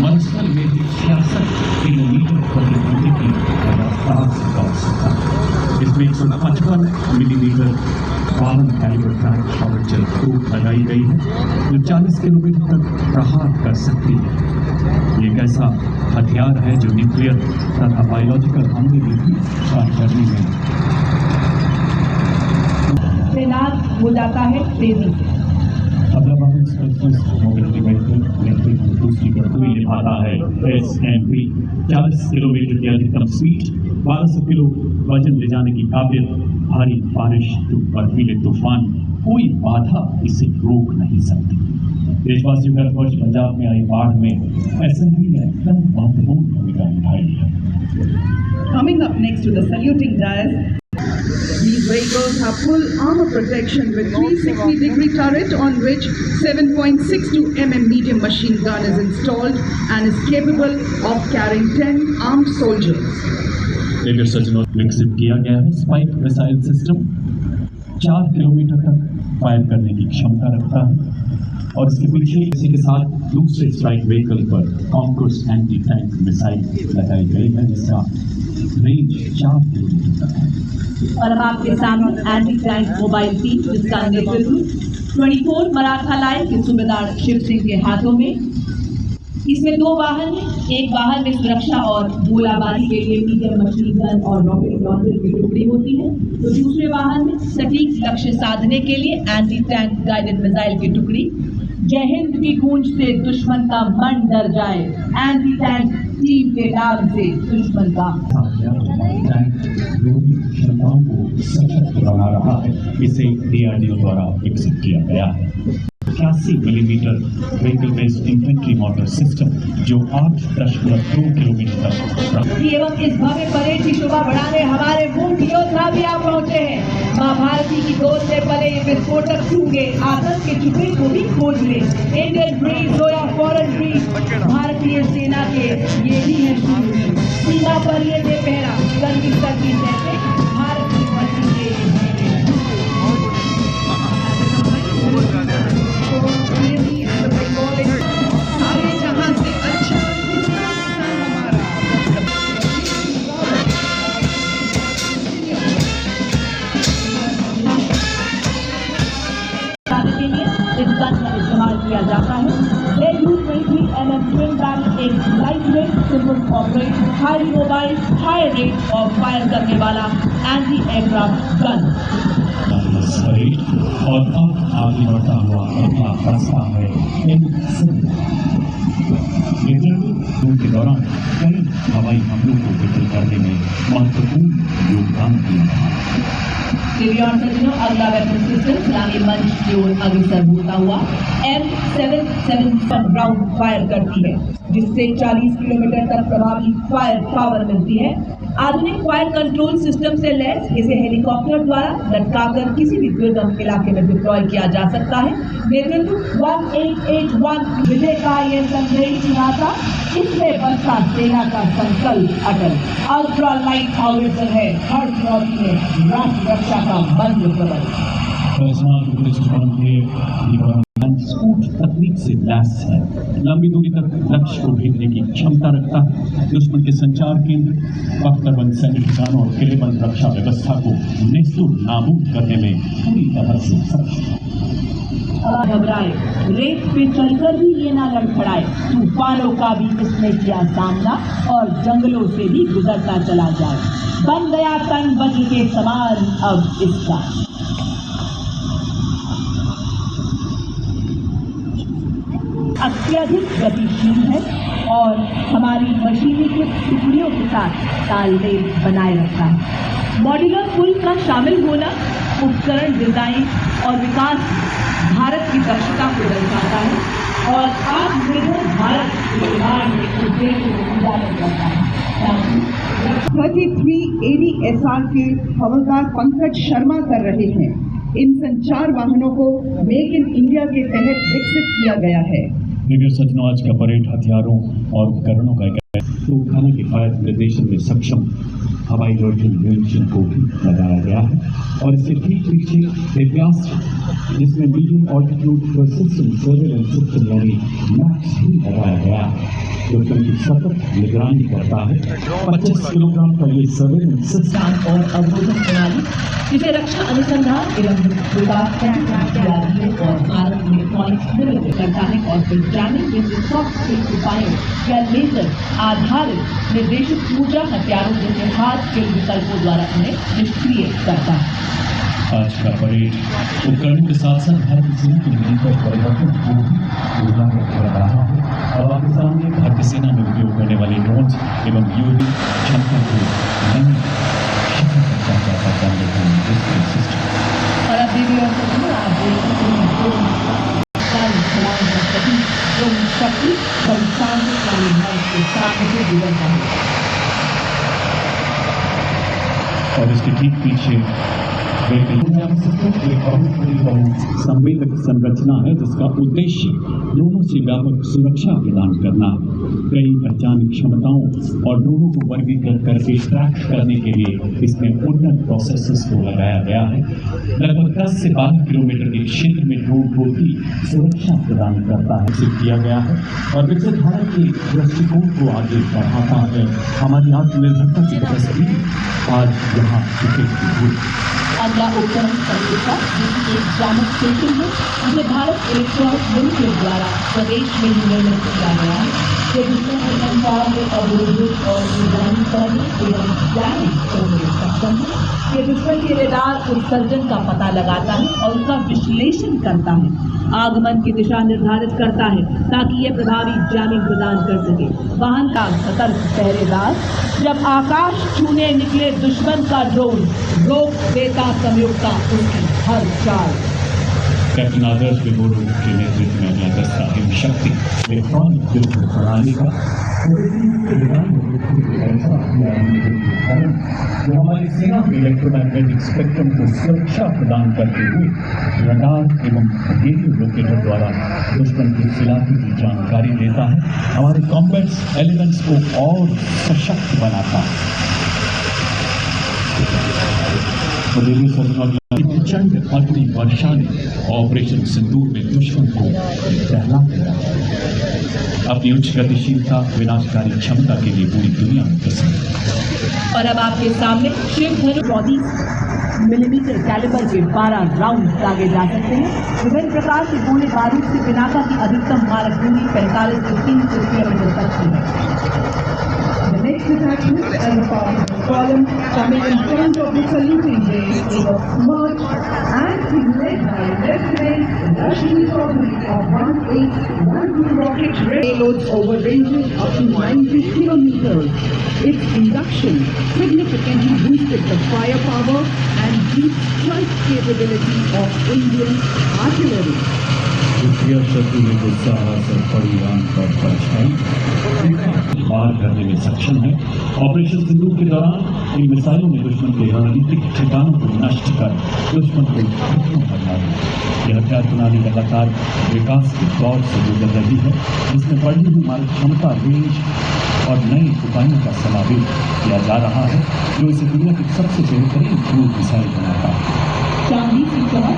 मंसल में 66 किलोमीटर प्रति घंटे की रफ्तार से दौड़ सकता है। इसमें 155 millimetre 52 calibre track shot gel proof लगाई गई है जो 40 किलोमीटर तक प्रहार कर सकती है। ये एक ऐसा हथियार है जो न्यूक्लियर तथा बायोलॉजिकल हमले भी स्टार्ट करने में तैनात हो जाता है तेजी से। मोबिलिटी व्हीकल दूसरी गड़बड़ी निभाता है SMP 40 किलोमीटर की अधिकतम स्पीड, 1200 किलो वजन ले जाने की काबिलियत, भारी बारिश बर्फीले तूफान, कोई बाधा इसे रोक नहीं सकती। देशवासियों का वर्ष पंजाब में आई बाढ़ में SMP ने अत्यंत महत्वपूर्ण भूमिका निभाई है। Coming up next to the saluting dais, these vehicles have full armor protection with 360-degree turret on which 7.62 mm medium machine gun is installed and is capable of carrying 10 armed soldiers. लेवियर सजनों विकसित किया गया है spike missile system 4 kilometre तक fire करने की क्षमता रखता है और इसके पीछे इसी के साथ दूसरे स्ट्राइक व्हीकल पर कॉन्कोर्स एंटी टैंक मिसाइल लगाई गई है जिसका रेंज 4 किलोमीटर तक है। और अब आपके सामने एंटी टैंक मोबाइल टीम जिसका नेतृत्व 24 मराठा लाइन के सूबेदार शिव सिंह के हाथों में। इसमें 2 वाहन हैं, एक वाहन में सुरक्षा और गोलाबारी के लिए मीडियम मशीन गन और रॉकेट लॉन्चर की टुकड़ी होती है, तो दूसरे वाहन में सटीक लक्ष्य साधने के लिए एंटी टैंक गाइडेड मिसाइल की टुकड़ी। जय हिंद की गूंज से दुश्मन का मन डर जाए, एंटी टैंक टीम के नाम से दुश्मन का क्षमताओं को सशक्त बना रहा है। इसे DRDO द्वारा विकसित किया गया है। 81 millimetre vehicle based infantry motor system जो 8.2 किलोमीटर तक एवं इस भव्य परेड की शोभा बढ़ाने हमारे मुख्य योद्धा भी आप पहुंचे हैं। मां भारती की गोद से पले विस्फोटक छूंगे, आतंक के छुपे को भी खोज ले। इंडियन ब्रीड हो या फॉरेन ब्रीड, भारतीय सेना के ये ही है शूर। सीमा पर ये दे पहरा करगी करगी जैसे भारत की धरती के सारे जहां से अच्छा इस गन का इस्तेमाल किया जाता है। AU-23 mm twin barrel एक lightweight simple operate high mobile high rate और फायर करने वाला एंटी एयरक्राफ्ट गन। और अब आगे बढ़ता हुआ अपना रास्ता है के दौरान कई हवाई हमलों को विफल करने में महत्वपूर्ण योगदान दिया। और सज्जनों अगला वेपन सिस्टम सलामी मंच की ओर अग्रसर होता हुआ M777 राउंड फायर करती है जिससे 40 किलोमीटर तक प्रभावी फायर पावर मिलती है। आधुनिक फायर कंट्रोल सिस्टम से लैस इसे हेलीकॉप्टर द्वारा लटकाकर किसी भी दुर्गम इलाके में डिप्लॉय किया जा सकता है। नेतृत्व 1881 विजय का ये संदेश सुनाता, इसमें बरसा सेना का संकल्प अटल। अल्ट्रा लाइट हाउवित्जर है हर चुनौती में राष्ट्र रक्षा का मंत्र प्रबल। स्कूट तकनीक से लैस है, लंबी दूरी तक लक्ष्य को भेजने की क्षमता रखता है। दुश्मन के संचार केंद्र, बख्तरबंद सैन्य ठिकानों और किलेबंद रक्षा व्यवस्था को नेस्तुर नाबूद करने में पूरी तरह से सक्षम। घबराए, रेत पे चलकर भी ये ना लड़खड़ाए, तूफानों का भी इसने किया सामना और जंगलों से भी गुजरता चला जाए। बन गया तन वज्र के समान अब इसका। अत्यधिक गतिशील है और हमारी मशीनीकृत टुकड़ियों के साथ तालमेल बनाए रखता है। मॉड्यूलर पुल का शामिल होना उपकरण डिजाइन और विकास भारत की दक्षता को दर्शाता है और आत्मनिर्भर भारत के निर्माण में उद्देश्य को उजागर करता है। 33 ADSR के हवलदार पंकज शर्मा कर रहे हैं। इन संचार वाहनों को मेक इन इंडिया के तहत विकसित किया गया है। सज्जनों, आज का परेड हथियारों और उपकरणों का तोपखाना के फायर निर्देशन में सक्षम हवाई रोशन यूनिशन को भी लगाया गया है और इसके ठीक पीछे दिव्यास्त्र जिसमें medium altitude system surveillance system यानी मैक्स भी लगाया गया है। दुश्मन की सतत निगरानी करता है। 25 किलोग्राम का ये सर्वेलेंस सिस्टम और अवरोधक प्रणाली जिसे रक्षा अनुसंधान एवं विकास संगठन और भारत इलेक्ट्रॉनिक्स लिमिटेड करता है और फिर जामिंग जैसे सॉफ्ट उपायों या लेजर आधारित निर्देशित ऊर्जा हथियारों जैसे हार्ड स्किल विकल्पों द्वारा उन्हें निष्क्रिय करता है। आज का परेड उपकरणों के साथ साथ भारतीय सेना की मिलकर परिवर्तन को भी उजागर कर रहा है। और आपके सामने भारतीय सेना में उपयोग करने वाले ड्रोन एवं यूएवी क्षमता को नई शक्ति का जानने के लिए सिस्टम। और अब दीदी और सभी आप देख सकते हैं ड्रोन शक्ति संस्थान के सामने से गुजरता है और इसके ठीक पीछे संवेदक संरचना है जिसका उद्देश्य ड्रोनों से व्यापक सुरक्षा प्रदान करना है। कई पहचान क्षमताओं और ड्रोनों को वर्गीकृत करके ट्रैक करने के लिए इसमें उन्नत प्रोसेसर्स को लगाया गया है। लगभग 10 से 12 किलोमीटर के क्षेत्र में ड्रोन को भी सुरक्षा प्रदान करता है विकसित किया गया है और विकसित भारत के दृष्टिकोण को आगे बढ़ाता है। हमारी आत्मनिर्भरता की तस्वीर आज यहाँ सुखेती हुई। अगला उपकरण संहिता जिसकी एक जामक स्टेशन है जिसे भारत इलेक्ट्रॉनिक्स लिमिटेड द्वारा स्वदेश में ही निर्मित किया गया है जो दुश्मन के संचार में अवरोधित और निगरानी करने एवं जाने करने में सक्षम है। ये दुश्मन के रेडार उत्सर्जन का पता लगाता है और उसका विश्लेषण करता है, आगमन की दिशा निर्धारित करता है ताकि ये प्रभावी जामिंग प्रदान कर सके। वाहन का सतर्क पहरेदार जब आकाश छूने निकले दुश्मन का ड्रोन रोक देता संयुक्ता उसकी हर चाल। कैप्टन आदर्श विगोड़ो के नेतृत्व में अगला दस्ता हिम शक्ति इलेक्ट्रॉनिक युद्ध प्रणाली का जो हमारी सेना के इलेक्ट्रोमैग्नेटिक स्पेक्ट्रम को सुरक्षा प्रदान करते हुए रडार एवं रेडियो लोकेटर द्वारा दुश्मन की इलाके की जानकारी देता है, हमारे कॉम्बैट एलिमेंट्स को और सशक्त बनाता है। प्रचंड अग्नि वर्षा ने ऑपरेशन सिंदूर में दुश्मन को दहला दिया। अपनी उच्च गतिशीलता विनाशकारी क्षमता के लिए पूरी दुनिया में प्रसिद्ध है। और अब आपके सामने शिवधनु 34 मिलीमीटर कैलिबर के 12 राउंड दागे जा सकते हैं। विभिन्न प्रकार के गोले बारूद से पिनाका की अधिकतम मारक दूरी 45 से 300 किलोमीटर तक की है। The next detachment and the part column coming in front of the saluting base is a smart and is led by Lieutenant Rashmi Chaudhary of 1812 rocket payloads over ranges up to 90 kilometers. Its induction significantly boosted the firepower and deep strike capability of Indian artillery. शत्रु में जो साहस और बड़ी आंख पर परछाई पार करने में सक्षम है। ऑपरेशन सिंदूर के दौरान इन मिसाइलों ने दुश्मन के रणनीतिक ठिकानों को नष्ट कर दुश्मन को खत्म कर दिया। यह हथियार प्रणाली लगातार विकास के दौर से गुजर रही है जिसमें बढ़ी हुई मारक क्षमता रेंज और नए उपायों का समावेश किया जा रहा है जो इसे दुनिया की सबसे बेहतरीन क्रूज मिसाइल बनाता है। चांदी की चमक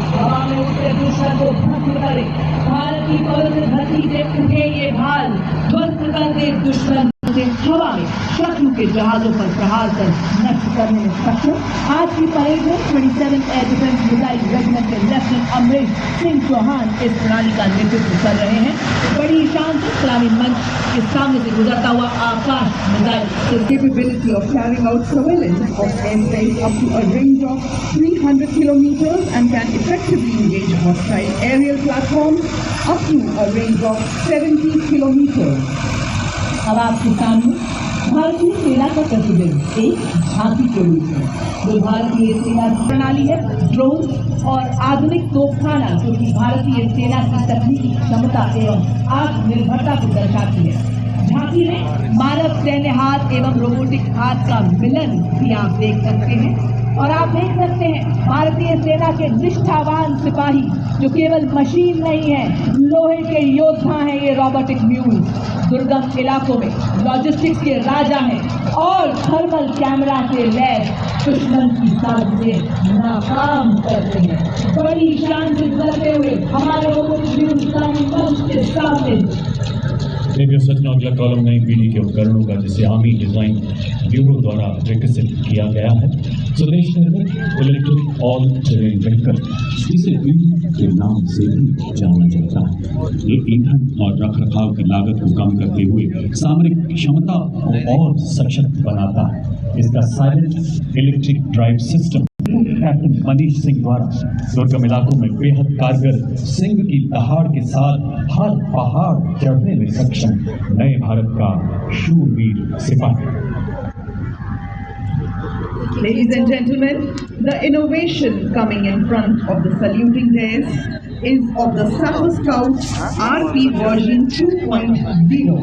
हवा में उठे दुश्मन को ध्वस्त करे, भारत की पवित्र धरती से उठे ये भाल ध्वस्त कर दे दुश्मन से हवा में शत्रु के जहाजों पर प्रहार कर नष्ट करने में सक्षम। आज की परेड में 27 एयर डिफेंस मिसाइल रेजिमेंट के लेफ्टिनेंट अमरेश सिंह चौहान इस प्रणाली का नेतृत्व कर रहे हैं। बड़ी शान से सलामी मंच के सामने से गुजरता हुआ आकाश missile The capability of carrying out surveillance of airspace up to a range of 300 kilometers and can effectively engage hostile aerial platforms up to a range of 70 kilometers. अब आपके सामने भारतीय सेना का प्रतिबिंब एक झांकी के रूप में जो भारतीय सेना की प्रणाली है ड्रोन और आधुनिक तोपखाना जो कि भारतीय सेना की तकनीकी क्षमता एवं आत्मनिर्भरता को दर्शाती है। झांकी में मानव सैन्य हाथ एवं रोबोटिक हाथ का मिलन भी आप देख सकते हैं और आप देख सकते हैं भारतीय सेना के निष्ठावान सिपाही जो केवल मशीन नहीं है, लोहे के योद्धा हैं। ये रोबोटिक म्यूल दुर्गम इलाकों में लॉजिस्टिक्स के राजा हैं और थर्मल कैमरा से लैस दुश्मन की साजिशें नाकाम करते हैं। बड़ी शान से गुजरते हुए हमारे रोबोटिक म्यूल के सामने रेडियो सचना अगला कॉलम नई पीढ़ी के उपकरणों का जिसे आर्मी डिजाइन ब्यूरो द्वारा विकसित किया गया है। स्वदेश निर्मित इलेक्ट्रिक ऑल टेरेन व्हीकल, जिसे व्हील के नाम से भी जाना जाता है। ये ईंधन और रखरखाव की लागत को कम करते हुए सामरिक क्षमता को और सशक्त बनाता है। इसका silent electric drive system captain Manish Singh द्वारा दुर्गम इलाकों में बेहद कारगर सिंह की दहाड़ के साथ हर पहाड़ चढ़ने में सक्षम नए भारत का शूरवीर सिपाही। Ladies and gentlemen, the innovation coming in front of the saluting days is of the Sapper Scout RP version 2.0.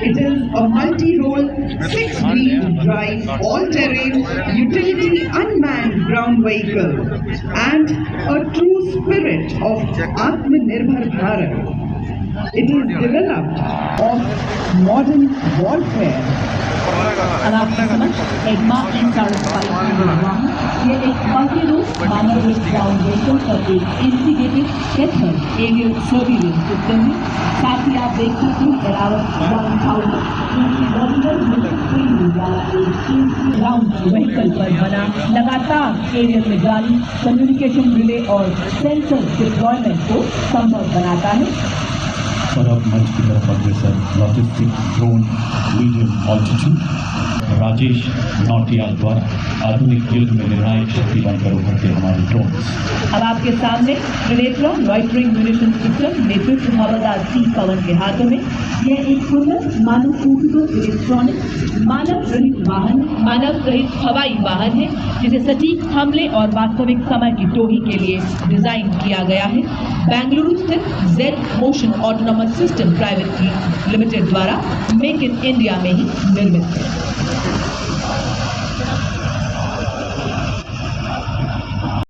It is a multi-role, 6-wheel drive, all-terrain, utility unmanned ground vehicle and a true spirit of Atmanirbhar Bharat. It is developed of modern warfare. अब आपके समक्ष एग्मा M45 वाहन, ये एक मल्टी-रूप मानव ground vehicle पर एक integrated कैथल aerial surveillance system है। साथ ही आप देख सकते हैं एरावत 1000 मिलिट्री वाला एक ग्राउंड व्हीकल पर बना लगातार एरियल निगरानी, कम्युनिकेशन रिले और सेंसर डिप्लॉयमेंट को संभव बनाता है। और अब मंच की तरफ अग्रसर logistic drone medium altitude Rajesh Nautiyal द्वारा आधुनिक युद्ध में निर्णायक शक्ति बनकर उभरते हमारे ड्रोन। अब आपके सामने ट्रिनेट्रॉन लॉइटरिंग म्यूनिशन सिस्टम नेतृत्व हवलदार सी पवन के हाथों में। यह एक उन्नत मानव पूर्वक इलेक्ट्रॉनिक मानव रहित हवाई वाहन है, जिसे सटीक हमले और वास्तविक समय की टोही के लिए डिजाइन किया गया है। बेंगलुरु स्थित Z motion autonomous system private limited द्वारा मेक इन इंडिया में ही निर्मित है।